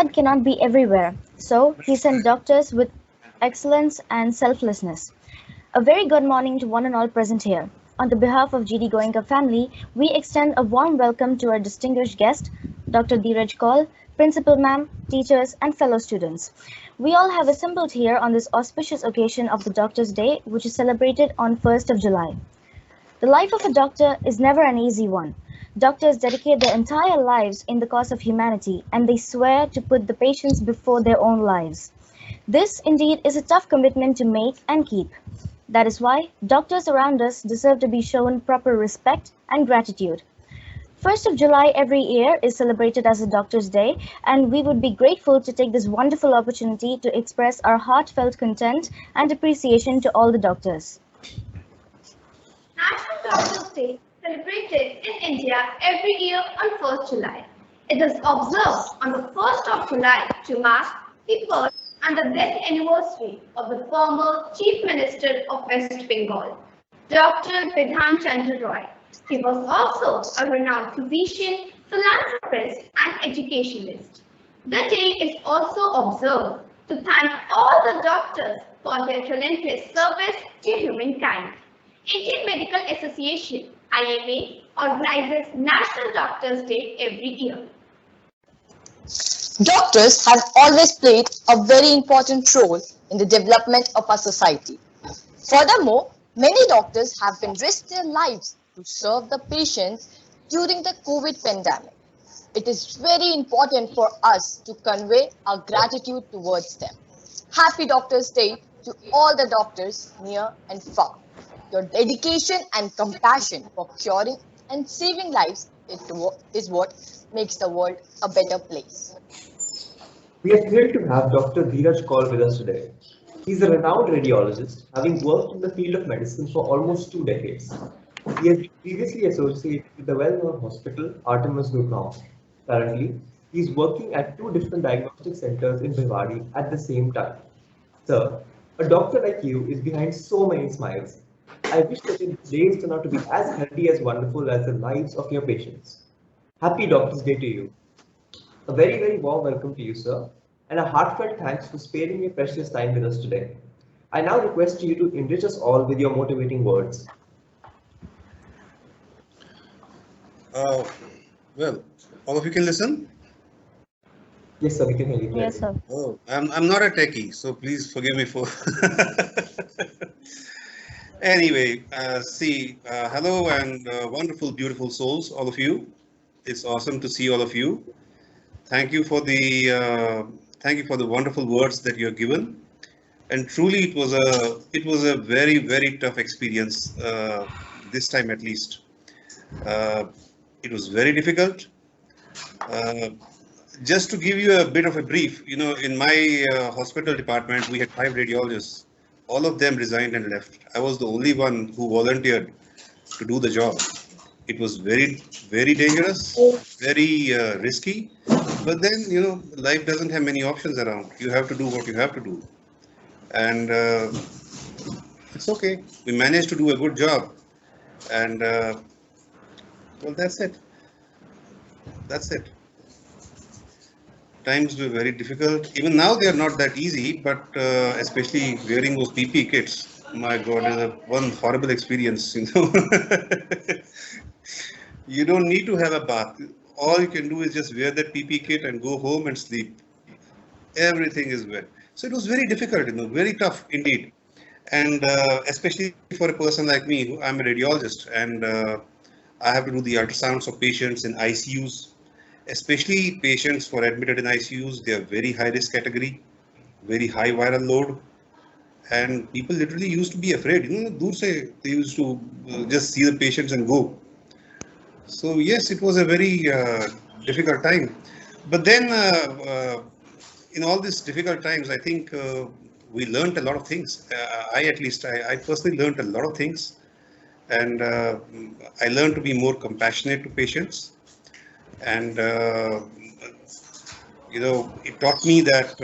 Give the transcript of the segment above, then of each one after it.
God cannot be everywhere, so He sent doctors with excellence and selflessness. A very good morning to one and all present here. On the behalf of GD Goenka family, we extend a warm welcome to our distinguished guest, Dr. Dheeraj Kaul, Principal Ma'am, teachers, and fellow students. We all have assembled here on this auspicious occasion of the Doctor's Day, which is celebrated on 1st of July. The life of a doctor is never an easy one. Doctors dedicate their entire lives in the cause of humanity, and they swear to put the patients before their own lives. This, indeed, is a tough commitment to make and keep. That is why doctors around us deserve to be shown proper respect and gratitude. 1st of July every year is celebrated as a Doctor's Day, and we would be grateful to take this wonderful opportunity to express our heartfelt content and appreciation to all the doctors. National Doctors' Day is celebrated in India every year on 1st July. It is observed on the 1st of July to mark the birth and the death anniversary of the former Chief Minister of West Bengal, Dr. Bidhan Chandra Roy. He was also a renowned physician, philanthropist, and educationalist. The day is also observed to thank all the doctors for their relentless service to humankind. Indian Medical Association (IMA) organizes National Doctors' Day every year. Doctors have always played a very important role in the development of our society. Furthermore, many doctors have been risked their lives to serve the patients during the COVID pandemic. It is very important for us to convey our gratitude towards them. Happy Doctors' Day to all the doctors near and far. Your dedication and compassion for curing and saving lives is what makes the world a better place. We are thrilled to have Dr. Dheeraj Kaul with us today. He's a renowned radiologist, having worked in the field of medicine for almost 2 decades. He has been previously associated with the well-known hospital Artemis Gurgaon. Currently, he is working at 2 different diagnostic centers in Bhiwadi at the same time. Sir, a doctor like you is behind so many smiles. I wish that your days turn out to be as healthy as wonderful as the lives of your patients. Happy Doctor's Day to you. A very, very warm welcome to you, sir, and a heartfelt thanks for sparing your precious time with us today. I now request you to enrich us all with your motivating words. Well, all of you can listen? Yes, sir, we can hear you. Yes, sir. Oh, I'm not a techie, so please forgive me for. Anyway, hello and wonderful, beautiful souls, all of you. It's awesome to see all of you. Thank you for the wonderful words that you have given. And truly, it was a very, very tough experience this time at least. It was very difficult. Just to give you a bit of a brief, in my hospital department, we had 5 radiologists. All of them resigned and left. I was the only one who volunteered to do the job. It was very, very dangerous, very risky. But then, life doesn't have many options around. You have to do what you have to do. And it's okay. We managed to do a good job. And, well, that's it. That's it. Times were very difficult. Even now they are not that easy, but especially wearing those PP kits, my God, is one horrible experience. You don't need to have a bath. All you can do is just wear that PP kit and go home and sleep. Everything is wet. So it was very difficult, very tough indeed. And especially for a person like me, I'm a radiologist, and I have to do the ultrasounds of patients in ICUs. Especially patients who are admitted in ICUs, they are very high risk category, very high viral load, and people literally used to be afraid. They used to just see the patients and go. So yes, it was a very difficult time. But then, in all these difficult times, I think we learned a lot of things. I personally learned a lot of things, and I learned to be more compassionate to patients. And it taught me that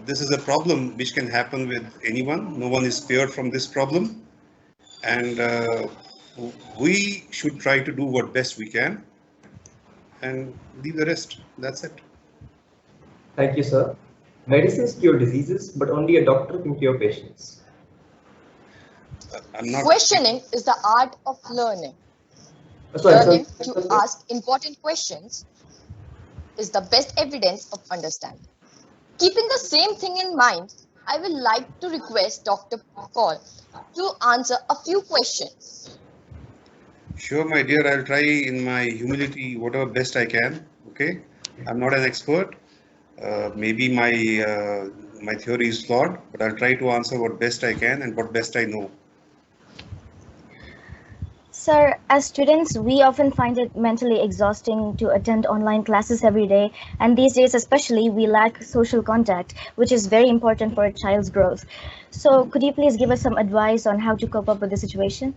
this is a problem which can happen with anyone. No one is spared from this problem, and we should try to do what best we can and leave the rest. That's it. Thank you, sir. Medicines cure diseases, but only a doctor can cure patients. I'm not. Questioning is the art of learning. Sorry, sir. Learning to ask important questions is the best evidence of understanding. Keeping the same thing in mind, I would like to request Dr. Paul to answer a few questions. Sure, my dear, I'll try in my humility whatever best I can. Okay, I'm not an expert. Maybe my theory is flawed, but I'll try to answer what best I can and what best I know. Sir, as students, we often find it mentally exhausting to attend online classes every day, and these days especially, we lack social contact, which is very important for a child's growth. So, could you please give us some advice on how to cope up with the situation?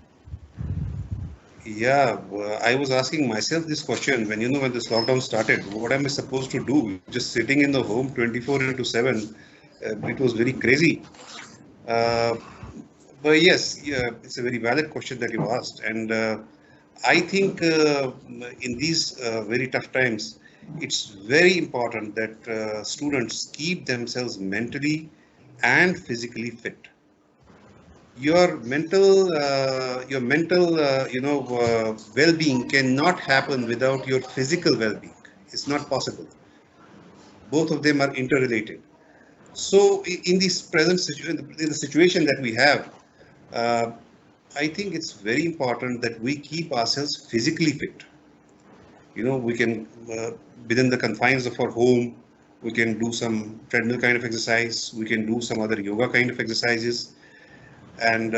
Yeah, I was asking myself this question when when this lockdown started. What am I supposed to do? Just sitting in the home 24/7. It was very crazy. Uh, but yes, yeah, it's a very valid question that you asked, and I think in these very tough times, it's very important that students keep themselves mentally and physically fit. Your mental well-being cannot happen without your physical well-being. It's not possible. Both of them are interrelated. So in this present situation, in the situation that we have, uh, I think it's very important that we keep ourselves physically fit. We can within the confines of our home, we can do some treadmill kind of exercise, we can do some other yoga kind of exercises, and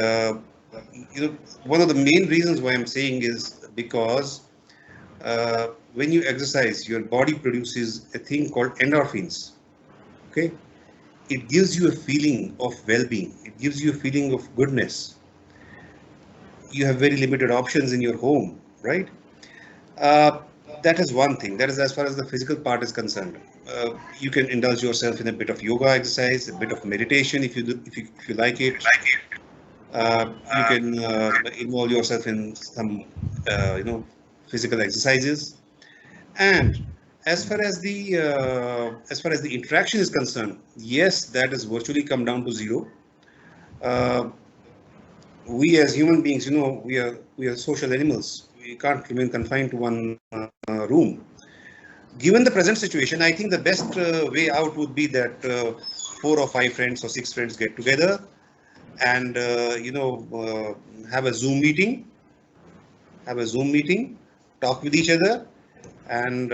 one of the main reasons why I'm saying is because when you exercise, your body produces a thing called endorphins. Okay, it gives you a feeling of well-being. It gives you a feeling of goodness. You have very limited options in your home, right? Uh, that is one thing. That is as far as the physical part is concerned. You can indulge yourself in a bit of yoga exercise, a bit of meditation if you like it. You can involve yourself in some physical exercises. And as far as the interaction is concerned, yes, that has virtually come down to zero. Uh, we as human beings, we are social animals. We can't remain confined to one room. Given the present situation, I think the best way out would be that 4 or 5 friends or 6 friends get together and have a Zoom meeting, talk with each other, and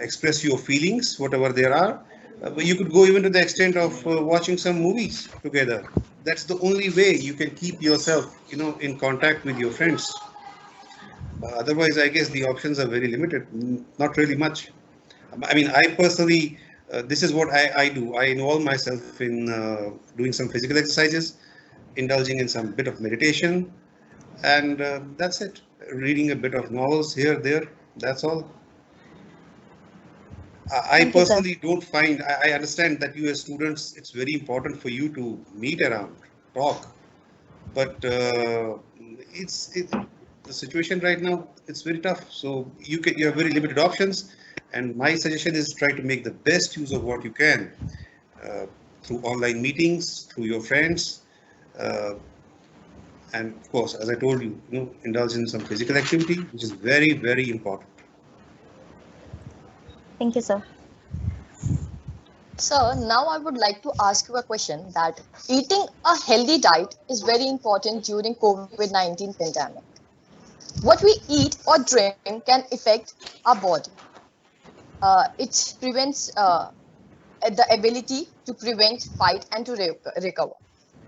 express your feelings, whatever there are. But you could go even to the extent of watching some movies together. That's the only way you can keep yourself, in contact with your friends. Otherwise, I guess the options are very limited. Not really much. I mean, I personally, this is what I do. I involve myself in doing some physical exercises, indulging in some bit of meditation, and that's it. Reading a bit of novels here, there. That's all. I Thank you, sir. personally don't find. I understand that you as students, it's very important for you to meet around, talk, but the situation right now. It's very tough. So you have very limited options, and my suggestion is try to make the best use of what you can uh, through online meetings, through your friends. Uh, and of course, as I told you, indulge in some physical activity, which is very, very important. Thank you, sir. Sir, now I would like to ask you a question that eating a healthy diet is very important during COVID-19 pandemic. What we eat or drink can affect our body. It prevents the ability to prevent, fight, and to recover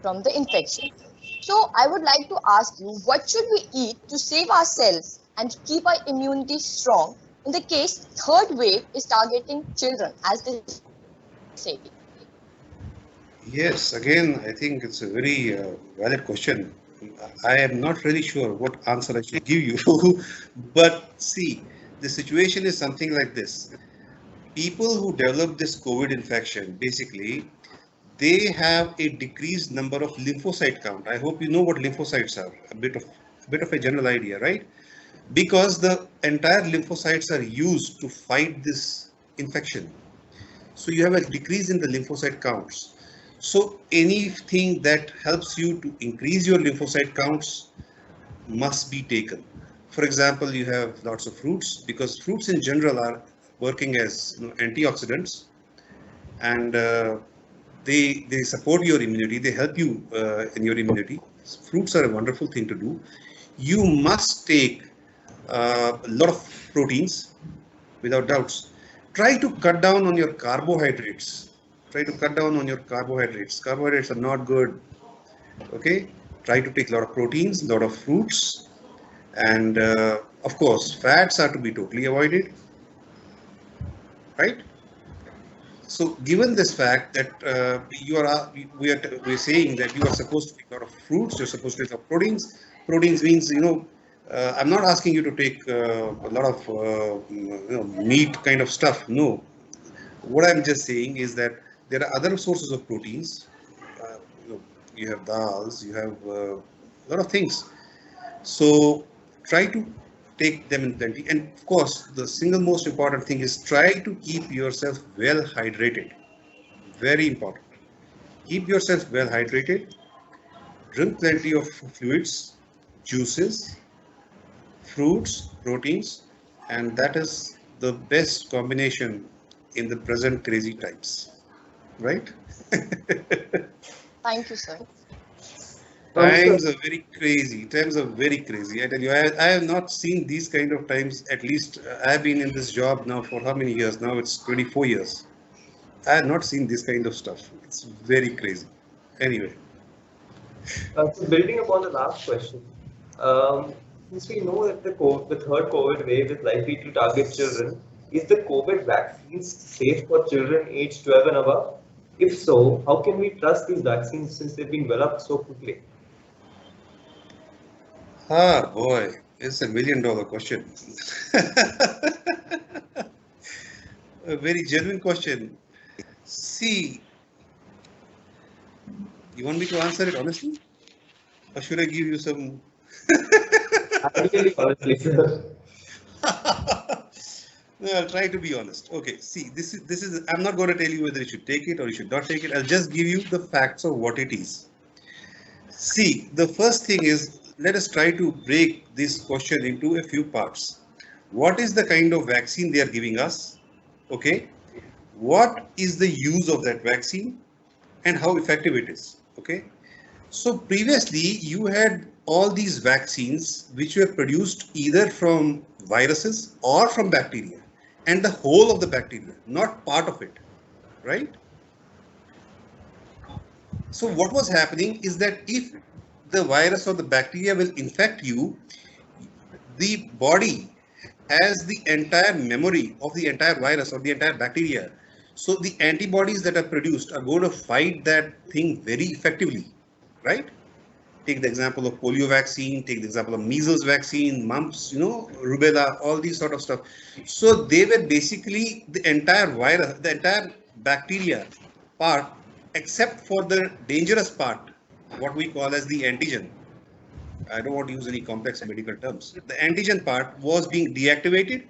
from the infection. So I would like to ask you, what should we eat to save ourselves and keep our immunity strong in the case third wave is targeting children, as they say? Yes, again, I think it's a very valid question. I am not really sure what answer I should give you, but see, the situation is something like this. People who develop this COVID infection, basically, they have a decreased number of lymphocyte count. I hope you know what lymphocytes are, a bit of a general idea, right? Because the entire lymphocytes are used to fight this infection. So you have a decrease in the lymphocyte counts. So anything that helps you to increase your lymphocyte counts must be taken. For example, you have lots of fruits, because fruits in general are working as antioxidants, and they support your immunity. They help you in your immunity. Fruits are a wonderful thing to do. You must take a lot of proteins, without doubts. Try to cut down on your carbohydrates. Try to cut down on your carbohydrates. Carbohydrates are not good. Okay. Try to take a lot of proteins, a lot of fruits, and of course, fats are to be totally avoided. Right. So, given this fact that we're saying that you are supposed to take a lot of fruits, you're supposed to take a lot of proteins. Proteins means, I'm not asking you to take a lot of meat kind of stuff. No, what I'm just saying is that there are other sources of proteins. Uh, you, know, you have dals, you have a lot of things. So try to take them in plenty. And of course, the single most important thing is try to keep yourself well hydrated. Very important. Keep yourself well hydrated. Drink plenty of fluids, juices, fruits, proteins, and that is the best combination in the present crazy times. Right? Thank you, sir. Sir, Times are very crazy. Times are very crazy. I tell you, I have not seen these kind of times. At least I have been in this job now for how many years? Now it's 24 years. I have not seen this kind of stuff. It's very crazy. Anyway, so building upon the last question, since we know that the third COVID wave is likely to target children, is the COVID vaccines safe for children aged 12 and above? If so, how can we trust these vaccines since they've been developed so quickly? boy, it's $1 million question. A very genuine question. See, you want me to answer it honestly, or should I give you some? Ideally, honestly, sir. No, I'll try to be honest. Okay, see, this is. I'm not going to tell you whether you should take it or you should not take it. I'll just give you the facts of what it is. See, the first thing is, let us try to break this question into a few parts. What is the kind of vaccine they are giving us? Okay. What is the use of that vaccine and how effective it is? Okay. So previously you had all these vaccines which were produced either from viruses or from bacteria, and the whole of the bacteria, not part of it, right? So what was happening is that if the virus or the bacteria will infect you, the body has the entire memory of the entire virus or the entire bacteria. So the antibodies that are produced are going to fight that thing very effectively, right? Take the example of polio vaccine, take the example of measles vaccine, mumps, rubella, all these sort of stuff. So they were basically the entire virus, the entire bacteria part, except for the dangerous part, what we call as the antigen. I don't want to use any complex medical terms. The antigen part was being deactivated,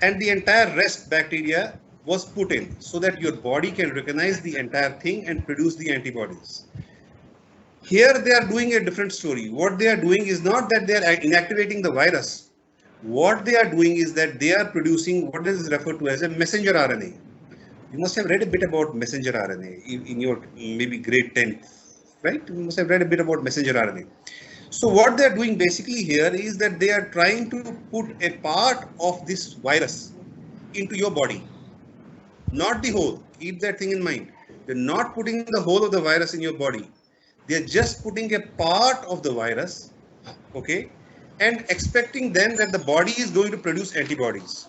and the entire rest bacteria was put in so that your body can recognize the entire thing and produce the antibodies. Here they are doing a different story. What they are doing is not that they are inactivating the virus. What they are doing is that they are producing what is referred to as a messenger RNA. You must have read a bit about messenger RNA in your maybe grade 10, right? You must have read a bit about messenger RNA. So what they are doing basically here is that they are trying to put a part of this virus into your body, not the whole. Keep that thing in mind. They're not putting the whole of the virus in your body. They're just putting a part of the virus, okay, and expecting then that the body is going to produce antibodies.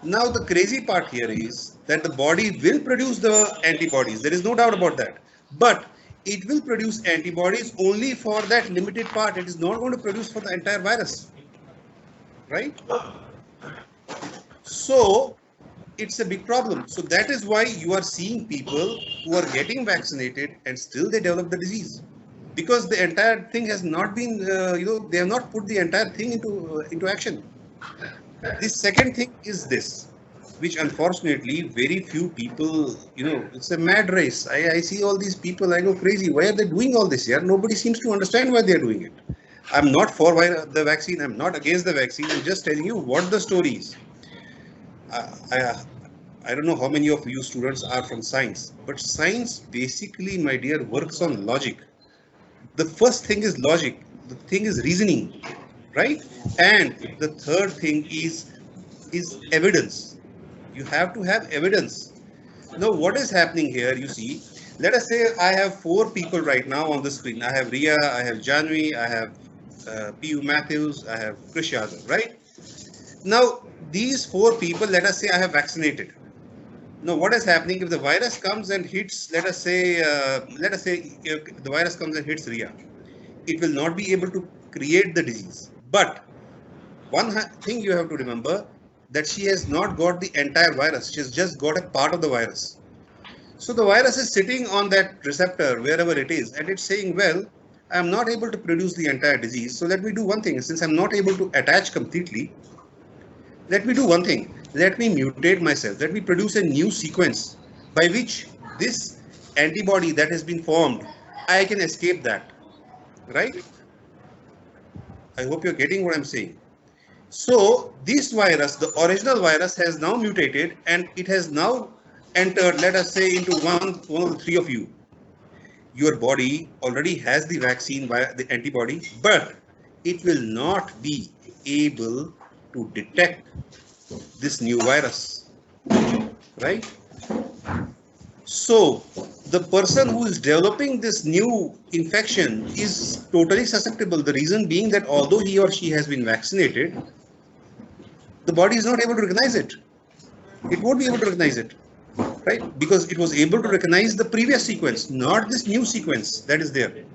Now, the crazy part here is that the body will produce the antibodies. There is no doubt about that. But it will produce antibodies only for that limited part. It is not going to produce for the entire virus, right? So it's a big problem. So that is why you are seeing people who are getting vaccinated and still they develop the disease, because the entire thing has not been, they have not put the entire thing into action. The second thing is this. which unfortunately very few people, it's a mad race. I see all these people, I go crazy. Why are they doing all this here? Nobody seems to understand why they're doing it. I'm not for the vaccine. I'm not against the vaccine. I'm just telling you what the story is. I, I don't know how many of you students are from science, but science basically, my dear, works on logic. The first thing is logic. The thing is reasoning, right? And the third thing is evidence. You have to have evidence. Now, what is happening here? You see, let us say I have four people right now on the screen. I have Ria, I have Janvi, I have P.U. Matthews, I have Krish Yadav, right? Now, these four people, let us say I have vaccinated. Now, what is happening if the virus comes and hits? Let us say the virus comes and hits Ria. It will not be able to create the disease. But one thing you have to remember that she has not got the entire virus. She has just got a part of the virus. So the virus is sitting on that receptor wherever it is, and it's saying, well, I am not able to produce the entire disease. So let me do one thing. Since I'm not able to attach completely, let me do one thing. Let me mutate myself. Let me produce a new sequence by which this antibody that has been formed, I can escape that. Right? I hope you're getting what I'm saying. So this virus, the original virus, has now mutated and it has now entered, let us say, into one of the three of you. Your body already has the vaccine via the antibody, but it will not be able to detect this new virus, right? So the person who is developing this new infection is totally susceptible. The reason being that although he or she has been vaccinated, the body is not able to recognize it. It won't be able to recognize it, right? Because it was able to recognize the previous sequence, not this new sequence that is there.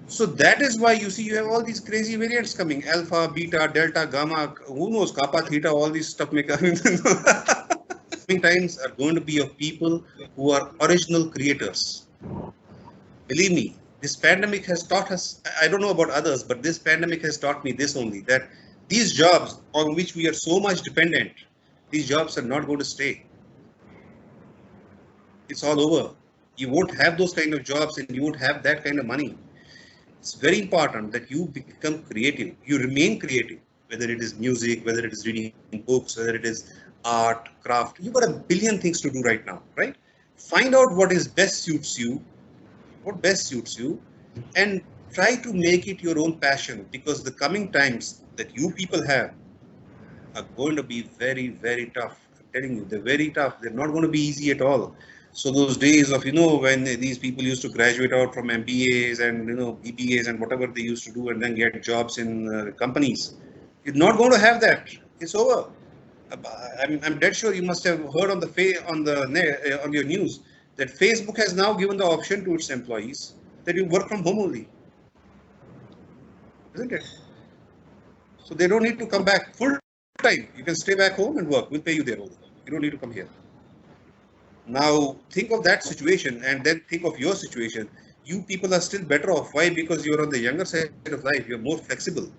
So that is why you see you have all these crazy variants coming: alpha, beta, delta, gamma, who knows, kappa, theta, all these stuff make coming times are going to be of people who are original creators. Believe me, this pandemic has taught us, I don't know about others, but this pandemic has taught me this only, that these jobs on which we are so much dependent, these jobs are not going to stay. It's all over. You won't have those kind of jobs and you won't have that kind of money. It's very important that you become creative. You remain creative, whether it is music, whether it is reading books, whether it is art, craft. You've got a billion things to do right now, right? Find out what is best suits you, and try to make it your own passion, because the coming times that you people have are going to be very, very tough. I'm telling you, they're very tough. They're not going to be easy at all. So those days of, when these people used to graduate out from MBAs and, BBAs and whatever they used to do and then get jobs in companies, you're not going to have that. It's over. I'm dead sure you must have heard on your news that Facebook has now given the option to its employees that you work from home only, isn't it? So they don't need to come back full time. You can stay back home and work. We'll pay you there only. You don't need to come here. Now think of that situation and then think of your situation. You people are still better off. Why? Because you're on the younger side of life. You're more flexible.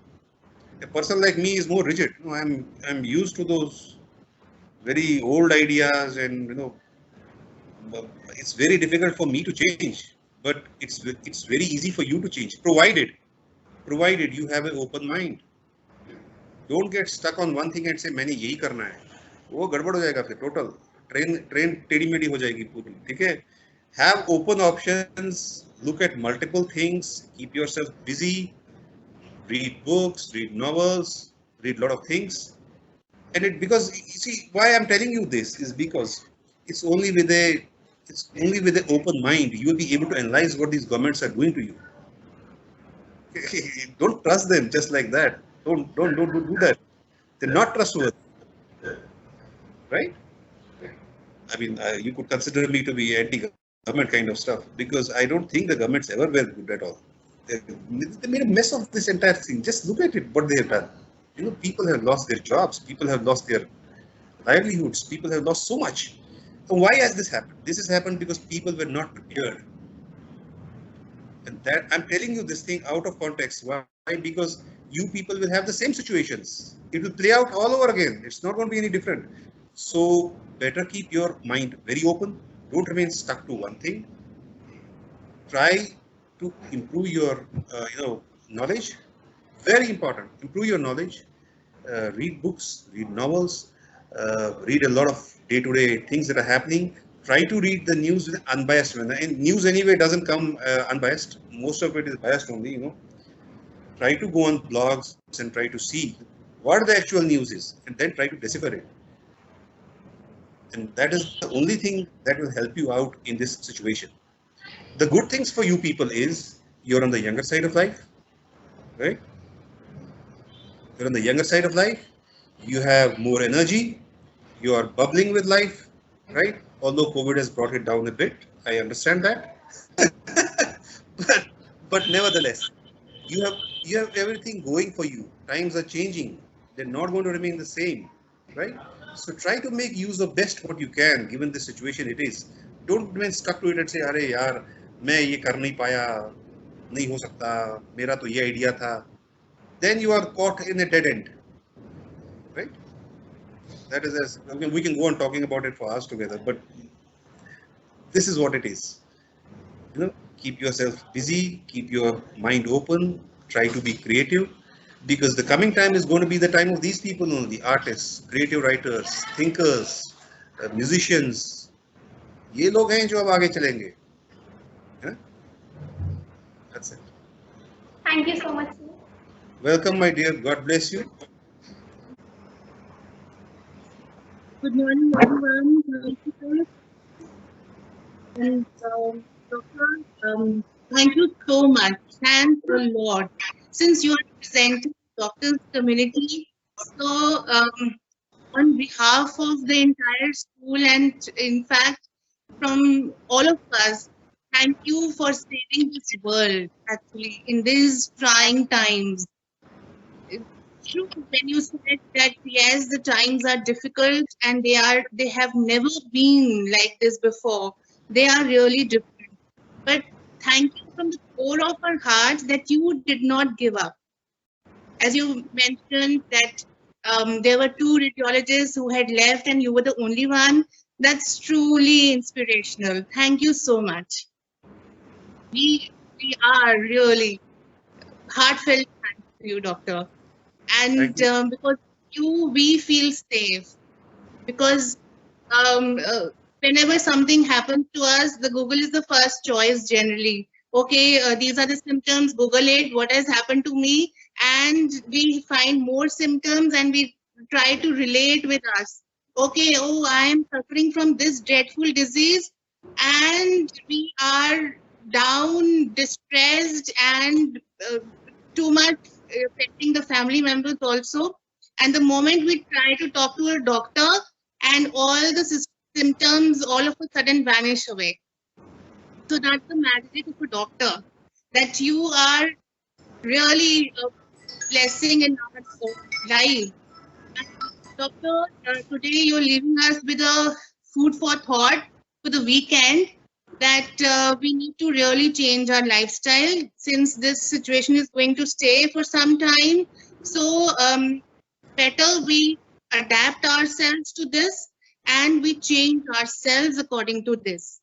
A person like me is more rigid. I'm used to those very old ideas, and it's very difficult for me to change. But it's very easy for you to change, provided you have an open mind. Don't get stuck on one thing and say मैंने यही करना है. वो गड़बड़ हो जाएगा फिर total. Train टेढ़ी मेढ़ी हो जाएगी पूरी. ठीक है? Have open options. Look at multiple things. Keep yourself busy. Read books. Read novels. Read a lot of things. And because you see why I'm telling you this is because it's only with an open mind you will be able to analyze what these governments are doing to you. Don't trust them just like that. Don't do that. They're not trustworthy, right? I mean, you could consider me to be anti-government kind of stuff, because I don't think the governments ever were good at all. They made a mess of this entire thing. Just look at it, what they have done. People have lost their jobs. People have lost their livelihoods. People have lost so much. So why has this happened? This has happened because people were not prepared. And that I'm telling you this thing out of context. Why? Because you people will have the same situations. It will play out all over again. It's not going to be any different. So better keep your mind very open. Don't remain stuck to one thing. Try to improve your knowledge. Very important. Improve your knowledge. Read books, read novels, read a lot of day-to-day things that are happening. Try to read the news with unbiased. And news anyway doesn't come unbiased. Most of it is biased only. Try to go on blogs and try to see what the actual news is, and then try to decipher it. And that is the only thing that will help you out in this situation. The good things for you people is you're on the younger side of life, right? You're on the younger side of life. You have more energy. You are bubbling with life, right? Although COVID has brought it down a bit, I understand that. but nevertheless, you have everything going for you. Times are changing. They're not going to remain the same, right? So try to make use of best what you can given the situation it is. Don't remain stuck to it and say, "अरे यार, मैं ये कर नहीं पाया, नहीं हो सकता, मेरा तो ये idea था." Then you are caught in a dead end, right? That is as we can go on talking about it for hours together, but this is what it is. Keep yourself busy, keep your mind open, try to be creative, because the coming time is going to be the time of these people only, artists, creative writers, thinkers, musicians. ये लोग हैं जो अब आगे चलेंगे. That's it. Thank you so much, sir. Welcome, my dear. God bless you. Good morning, everyone. And Doctor, thank you so much. Thanks a lot. Since you are representing doctors community, so on behalf of the entire school and in fact from all of us, thank you for saving this world actually in these trying times. True, when you said that yes, the times are difficult and they have never been like this before. They are really different. But thank you from the core of our hearts that you did not give up. As you mentioned that there were two radiologists who had left and you were the only one. That's truly inspirational. Thank you so much. We are really heartfelt thanks to you, doctor. And because we feel safe. Because whenever something happens to us, the Google is the first choice generally. Okay, these are the symptoms, Google it, what has happened to me, and we find more symptoms and we try to relate with us. Okay, oh, I am suffering from this dreadful disease, and we are down, distressed, and too much affecting the family members also. And the moment we try to talk to a doctor, and all the symptoms all of a sudden vanish away. So that's the magic of a doctor, that you are really a blessing in our life. And doctor, today you're leaving us with a food for thought for the weekend, that we need to really change our lifestyle since this situation is going to stay for some time. So better we adapt ourselves to this and we change ourselves according to this.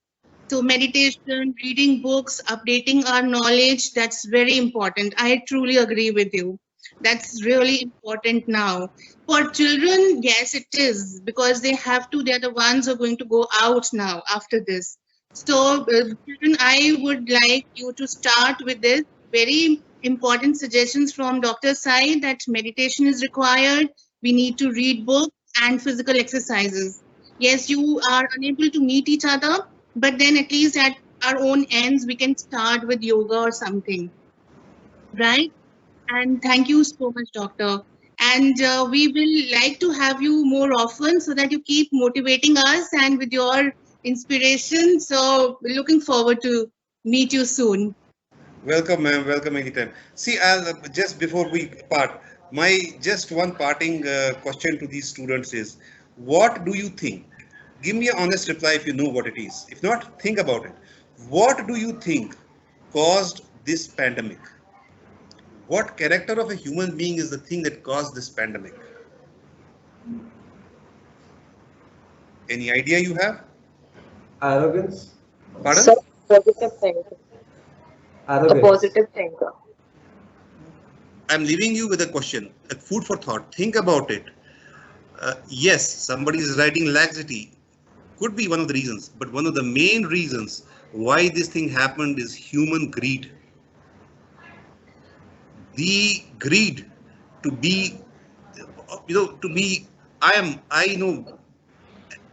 So meditation, reading books, updating our knowledge, that's very important. I truly agree with you. That's really important now. For children, yes, it is, because they're the ones who are going to go out now after this. So children, I would like you to start with this very important suggestions from doctor's side, that meditation is required. We need to read books and physical exercises. Yes, you are unable to meet each other, but then at least at our own ends, we can start with yoga or something, right? And thank you so much, doctor. And we will like to have you more often so that you keep motivating us and with your inspiration. So looking forward to meet you soon. Welcome, ma'am. Welcome anytime. See, just before we part, my just one parting question to these students is, what do you think? Give me an honest reply if you know what it is. If not, think about it. What do you think caused this pandemic? What character of a human being is the thing that caused this pandemic? Any idea you have? Arrogance. Pardon? So, positive thinker. A Arrogance. positive thinker. I'm leaving you with a question, a food for thought. Think about it. Yes, somebody is writing laxity. Could be one of the reasons, but one of the main reasons why this thing happened is human greed. The greed to be, to be, I know,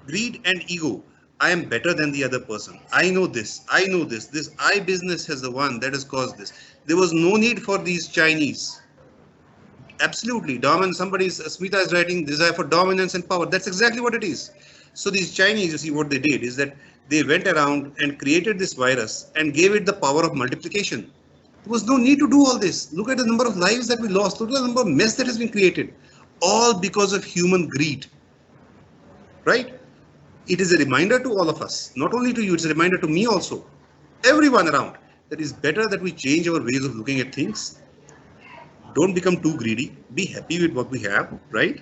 greed and ego. I am better than the other person. I know this. I know this. This I business has the one that has caused this. There was no need for these Chinese. Absolutely, dominance. Smita is writing desire for dominance and power. That's exactly what it is. So these Chinese, you see, what they did is that they went around and created this virus and gave it the power of multiplication. There was no need to do all this. Look at the number of lives that we lost. Look at the number of mess that has been created, all because of human greed. Right? It is a reminder to all of us, not only to you. It's a reminder to me also, everyone around. That it's better that we change our ways of looking at things. Don't become too greedy. Be happy with what we have, right?